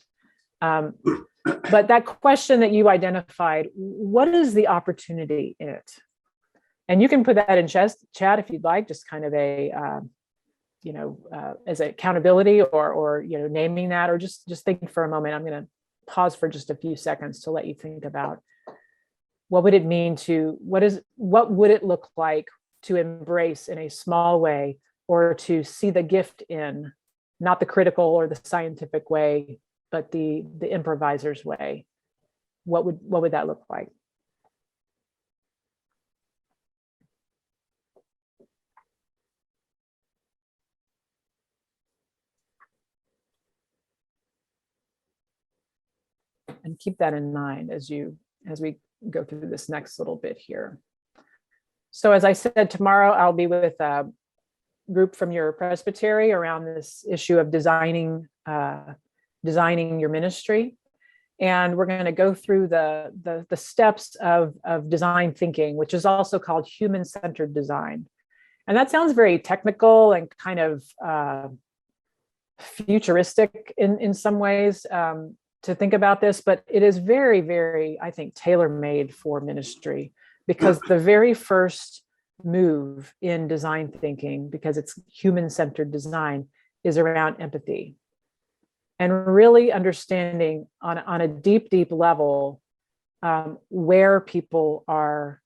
But that question that you identified, what is the opportunity in it? And you can put that in chat if you'd like, just kind of a, as accountability or naming that, or just think for a moment. I'm going to pause for just a few seconds to let you think about what would it mean to, what would it look like to embrace in a small way, or to see the gift in, not the critical or the scientific way, but the improviser's way. What would that look like? And keep that in mind as we go through this next little bit here. So as I said, tomorrow I'll be with a group from your presbytery around this issue of designing your ministry. And we're going to go through the steps of design thinking, which is also called human-centered design. And that sounds very technical and kind of futuristic in some ways, to think about this, but it is very, very, I think, tailor-made for ministry, because the very first move in design thinking, because it's human-centered design, is around empathy and really understanding on a deep, deep level where people are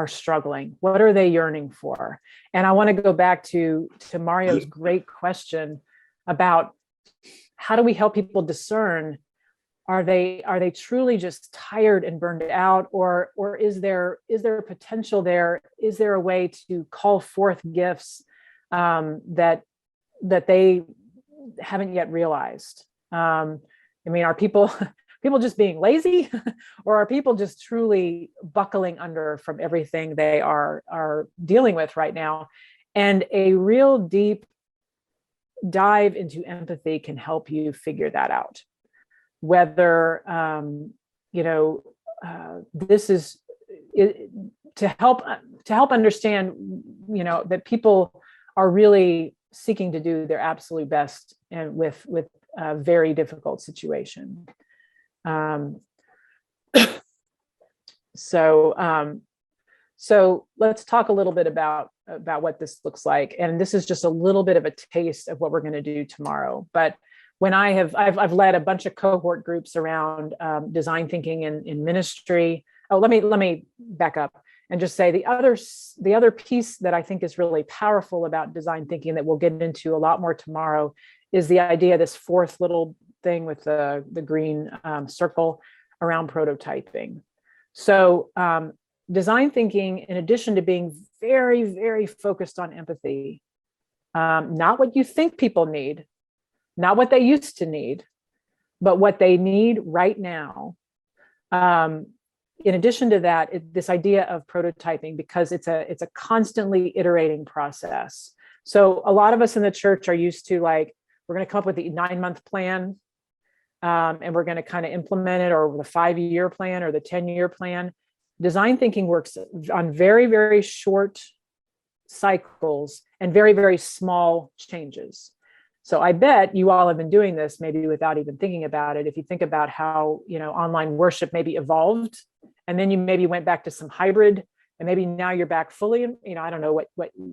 struggling. What are they yearning for? And I want to go back to Mario's great question about, how do we help people discern, are they truly just tired and burned out, or is there potential there? Is there a way to call forth gifts that they haven't yet realized? I mean, are people just being lazy, or are people just truly buckling under from everything they are dealing with right now? And a real deep dive into empathy can help you figure that out. Whether, this is to help understand, that people are really seeking to do their absolute best and with a very difficult situation. So let's talk a little bit about what this looks like. And this is just a little bit of a taste of what we're going to do tomorrow. But when I've led a bunch of cohort groups around design thinking in ministry. Oh, let me back up and just say the other piece that I think is really powerful about design thinking that we'll get into a lot more tomorrow is the idea, this fourth little thing with the green circle around prototyping. So design thinking, in addition to being very, very focused on empathy, not what you think people need, not what they used to need, but what they need right now. In addition to that, this idea of prototyping, because it's a constantly iterating process. So a lot of us in the church are used to, like, we're going to come up with the 9-month plan, and we're going to kind of implement it, or the 5-year plan or the 10-year plan. Design thinking works on very, very short cycles and very, very small changes. So I bet you all have been doing this maybe without even thinking about it. If you think about how, online worship maybe evolved, and then you maybe went back to some hybrid, and maybe now you're back fully, I don't know what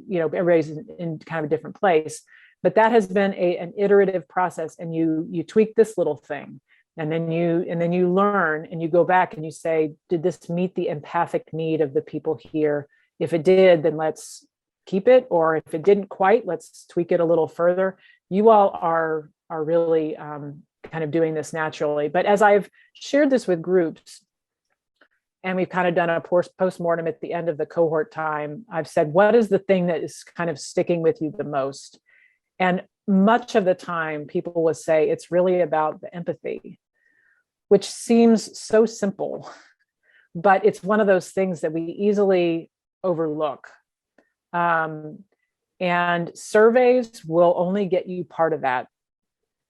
everybody's in kind of a different place, but that has been an iterative process, and you tweak this little thing. And then you learn and you go back and you say, did this meet the empathic need of the people here? If it did, then let's keep it. Or if it didn't quite, let's tweak it a little further. You all are really kind of doing this naturally. But as I've shared this with groups, and we've kind of done a postmortem at the end of the cohort time, I've said, what is the thing that is kind of sticking with you the most? And much of the time, people will say it's really about the empathy, which seems so simple, but it's one of those things that we easily overlook. And surveys will only get you part of that.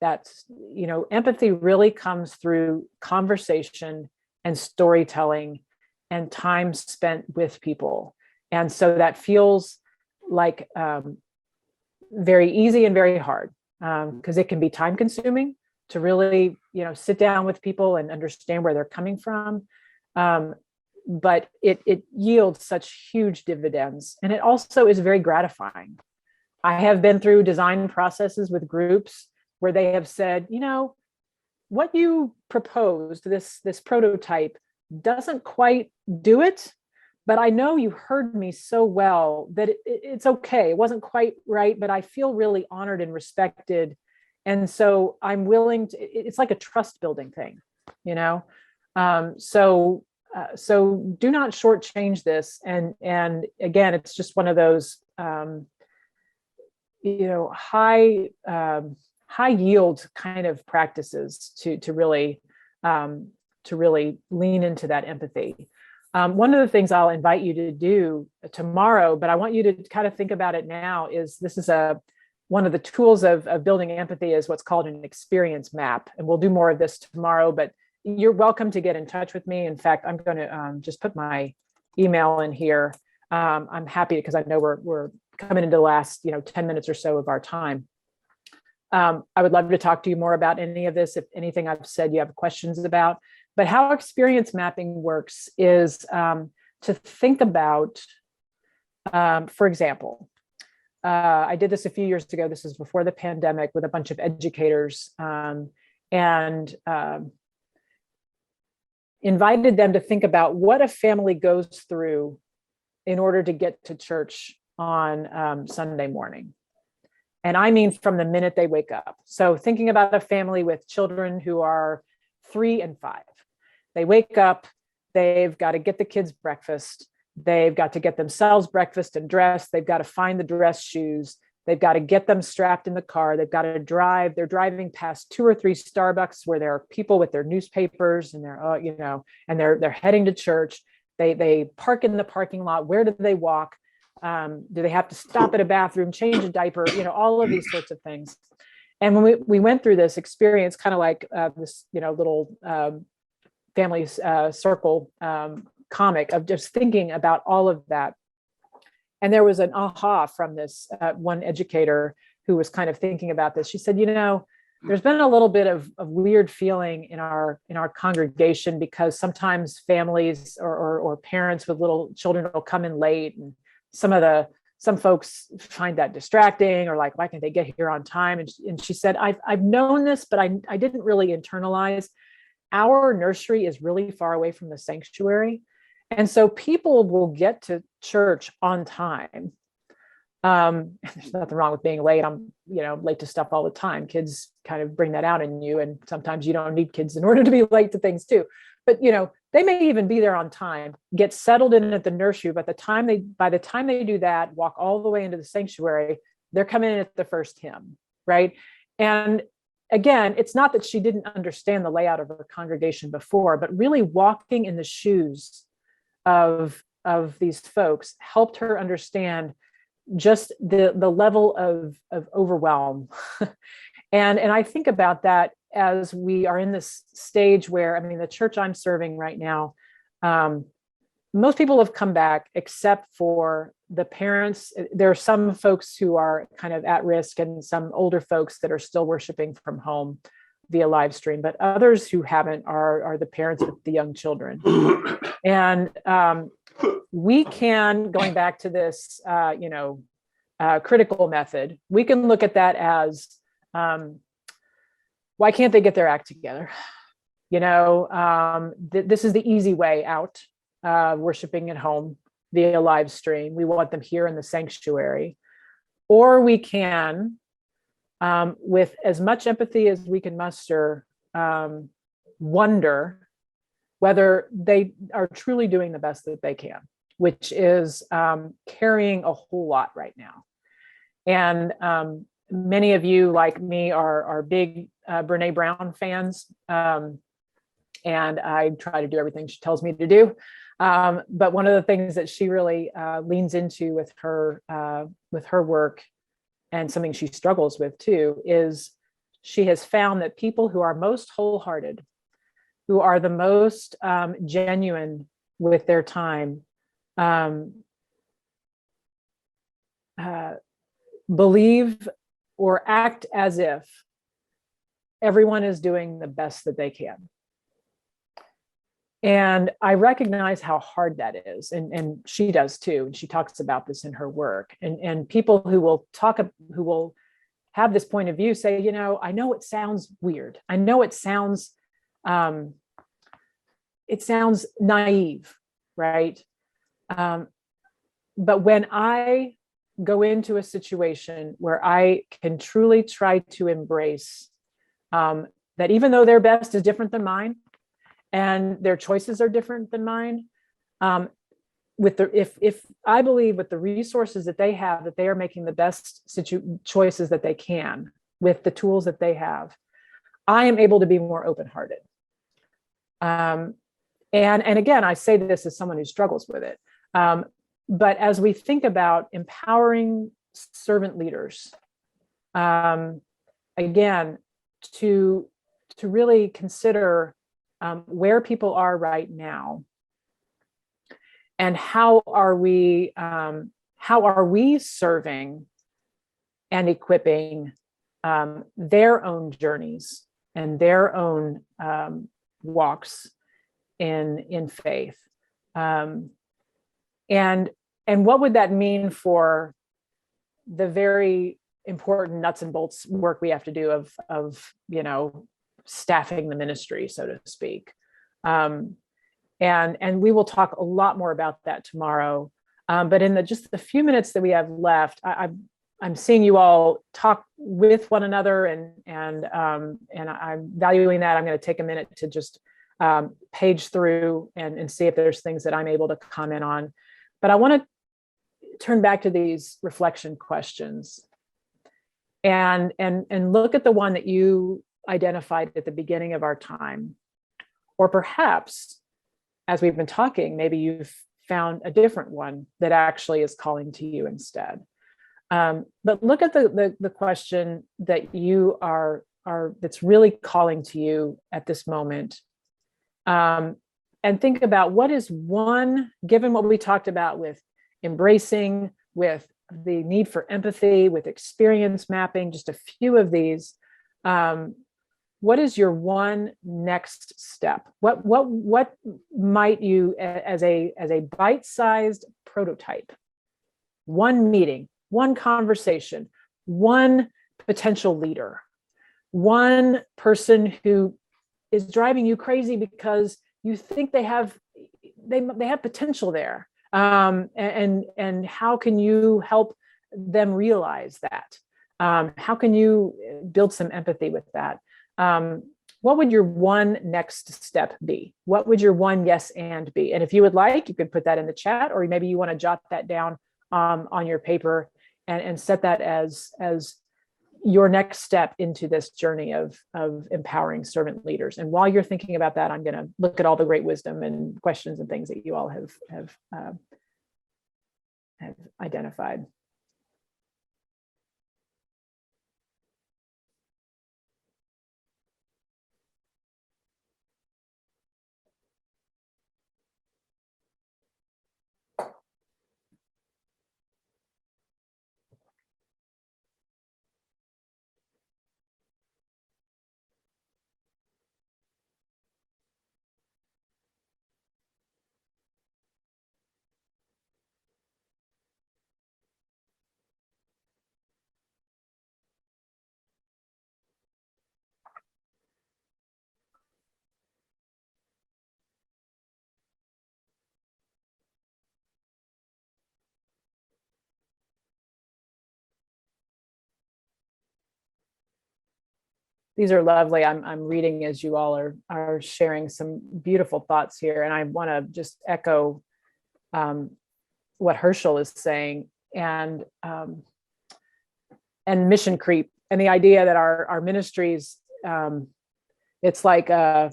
That's, empathy really comes through conversation and storytelling and time spent with people. And so that feels like very easy and very hard, because it can be time consuming to really, sit down with people and understand where they're coming from. But it yields such huge dividends. And it also is very gratifying. I have been through design processes with groups where they have said, what you proposed, this prototype, doesn't quite do it, but I know you heard me so well that it's okay. It wasn't quite right, but I feel really honored and respected. And so I'm willing to, it's like a trust building thing, So do not shortchange this. And again, it's just one of those, high yield kind of practices to really lean into that empathy. One of the things I'll invite you to do tomorrow, but I want you to kind of think about it now, is this is one of the tools of building empathy is what's called an experience map. And we'll do more of this tomorrow, but you're welcome to get in touch with me. In fact, I'm going to just put my email in here. I'm happy because I know we're coming into the last 10 minutes or so of our time. I would love to talk to you more about any of this. If anything I've said you have questions about, but how experience mapping works is to think about, for example, I did this a few years ago. This is before the pandemic with a bunch of educators, and invited them to think about what a family goes through in order to get to church on Sunday morning. And I mean, from the minute they wake up. So thinking about a family with children who are 3 and 5, they wake up, they've got to get the kids breakfast. They've got to get themselves breakfast and dressed. They've got to find the dress shoes. They've got to get them strapped in the car. They've got to drive. They're driving past 2 or 3 Starbucks where there are people with their newspapers and they're heading to church. They park in the parking lot. Where do they walk? Do they have to stop at a bathroom, change a diaper, all of these sorts of things. And when we went through this experience, kind of like this, little family circle comic of just thinking about all of that. And there was an aha from this one educator who was kind of thinking about this. She said, there's been a little bit of weird feeling in our congregation, because sometimes families or parents with little children will come in late, and some folks find that distracting, or like, why can't they get here on time? And she said, I've known this, but I didn't really internalize. Our nursery is really far away from the sanctuary. And so people will get to church on time. There's nothing wrong with being late. I'm, late to stuff all the time. Kids kind of bring that out in you. And sometimes you don't need kids in order to be late to things too. But, they may even be there on time, get settled in at the nursery. But by the time they do that, walk all the way into the sanctuary, they're coming in at the first hymn, right? And again, it's not that she didn't understand the layout of her congregation before, but really walking in the shoes of these folks helped her understand just the level of overwhelm. And I think about that as we are in this stage where, the church I'm serving right now, most people have come back except for the parents. There are some folks who are kind of at risk and some older folks that are still worshiping from home via live stream, but others who haven't are the parents with the young children. And we can, going back to this, critical method, we can look at that as, why can't they get their act together? This is the easy way out, worshiping at home via live stream. We want them here in the sanctuary. Or we can, with as much empathy as we can muster, wonder whether they are truly doing the best that they can, which is carrying a whole lot right now. And many of you, like me, are big Brene Brown fans. And I try to do everything she tells me to do. But one of the things that she really leans into with her work, and something she struggles with too, is she has found that people who are most wholehearted, who are the most genuine with their time, believe or act as if everyone is doing the best that they can. And I recognize how hard that is. And she does too. And she talks about this in her work. And people who will have this point of view say, I know it sounds weird. I know it sounds naive, right? But when I go into a situation where I can truly try to embrace that even though their best is different than mine, and their choices are different than mine, if I believe with the resources that they have, that they are making the best choices that they can with the tools that they have, I am able to be more open-hearted. And again, I say this as someone who struggles with it. But as we think about empowering servant leaders, again, to really consider where people are right now, and how are we serving and equipping their own journeys and their own walks in faith, and what would that mean for the very important nuts and bolts work we have to do of staffing the ministry, so to speak. And we will talk a lot more about that tomorrow. But in just the few minutes that we have left, I'm seeing you all talk with one another, and I'm valuing that. I'm going to take a minute to just page through and see if there's things that I'm able to comment on. But I want to turn back to these reflection questions and look at the one that you identified at the beginning of our time. Or perhaps, as we've been talking, maybe you've found a different one that actually is calling to you instead. But look at the question that you are that's really calling to you at this moment. And think about what is one, given what we talked about with embracing, with the need for empathy, with experience mapping, just a few of these. What is your one next step? What might you, as a bite-sized prototype, one meeting, one conversation, one potential leader, one person who is driving you crazy because you think they have potential there, and how can you help them realize that? How can you build some empathy with that? What would your one next step be? What would your one yes and be? And if you would like, you could put that in the chat, or maybe you want to jot that down on your paper and set that as your next step into this journey of empowering servant leaders. And while you're thinking about that, I'm going to look at all the great wisdom and questions and things that you all have identified. these are lovely. I'm reading as you all are sharing some beautiful thoughts here, and I want to just echo what Herschel is saying, and mission creep, and the idea that our ministries, it's like a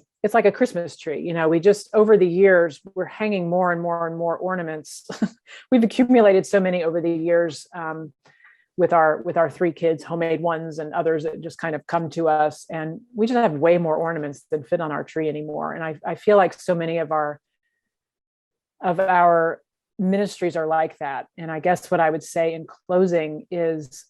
Christmas tree. You know, we just, over the years, we're hanging more and more and more ornaments. We've accumulated so many over the years, with our 3 kids, homemade ones and others that just kind of come to us, and we just have way more ornaments than fit on our tree anymore. And I feel like so many of our ministries are like that. And I guess what I would say in closing is,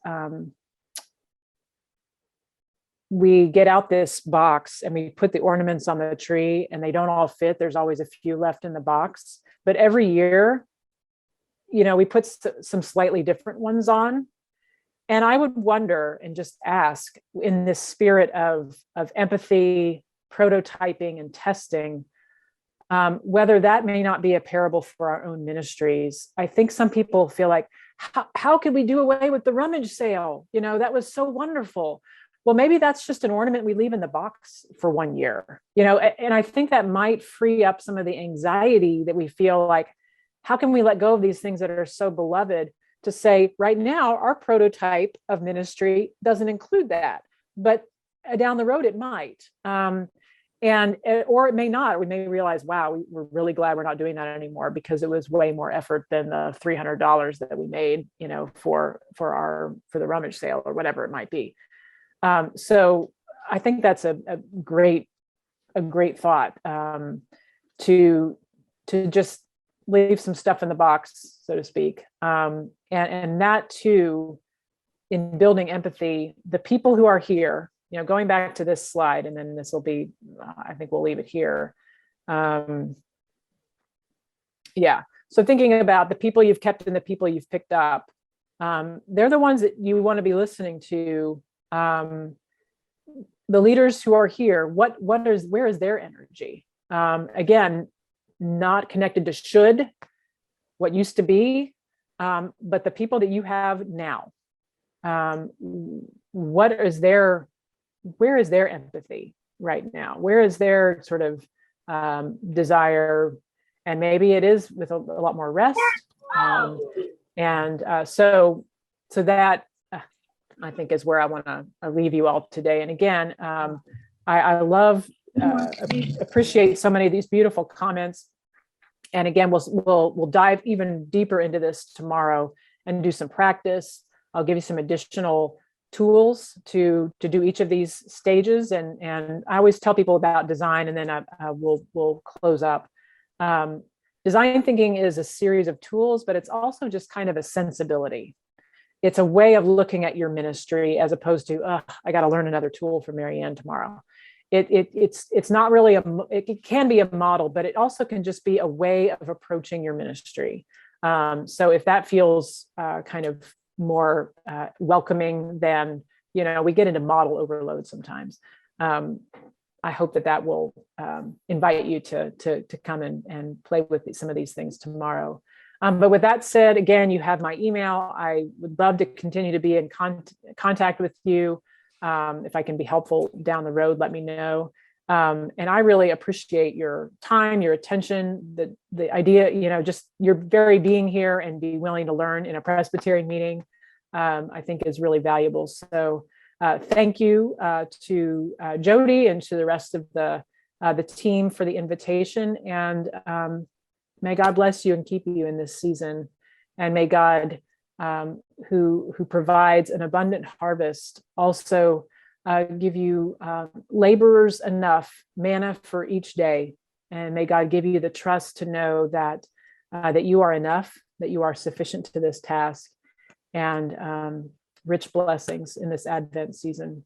we get out this box and we put the ornaments on the tree, and they don't all fit. There's always a few left in the box, but every year, you know, we put some slightly different ones on. And I would wonder and just ask, in this spirit of empathy, prototyping, and testing, whether that may not be a parable for our own ministries. I think some people feel like, how could we do away with the rummage sale? You know, that was so wonderful. Well, maybe that's just an ornament we leave in the box for 1 year, you know, and I think that might free up some of the anxiety that we feel like, how can we let go of these things that are so beloved, to say, right now, our prototype of ministry doesn't include that, but down the road it might. Or it may not. We may realize, wow, we're really glad we're not doing that anymore, because it was way more effort than the $300 that we made, you know, for the rummage sale or whatever it might be. So I think that's a great thought, to just leave some stuff in the box, so to speak. And that too, in building empathy, the people who are here, you know, going back to this slide, and then this will be, I think we'll leave it here. Yeah. So thinking about the people you've kept and the people you've picked up, they're the ones that you want to be listening to. The leaders who are here, where is their energy? Again, not connected to should, what used to be, but the people that you have now. Where is their empathy right now? Where is their sort of desire? And maybe it is with a lot more rest. So that, I think, is where I want to leave you all today. And again, I love, appreciate so many of these beautiful comments. And again, we'll dive even deeper into this tomorrow and do some practice. I'll give you some additional tools to do each of these stages. And I always tell people about design, and then we'll close up. Design thinking is a series of tools, but it's also just kind of a sensibility. It's a way of looking at your ministry, as opposed to, I got to learn another tool from MaryAnn tomorrow. It's not really it can be a model, but it also can just be a way of approaching your ministry. So if that feels kind of more welcoming, then, you know, we get into model overload sometimes. I hope that will invite you to come and play with some of these things tomorrow. But with that said, again, you have my email. I would love to continue to be in contact with you. If I can be helpful down the road, let me know. And I really appreciate your time, your attention, the idea, you know, just your very being here and be willing to learn in a Presbyterian meeting, I think is really valuable. So thank you to Jody and to the rest of the team for the invitation. And may God bless you and keep you in this season. And may God, who provides an abundant harvest, also give you laborers enough manna for each day. And may God give you the trust to know that you are enough, that you are sufficient to this task, and rich blessings in this Advent season.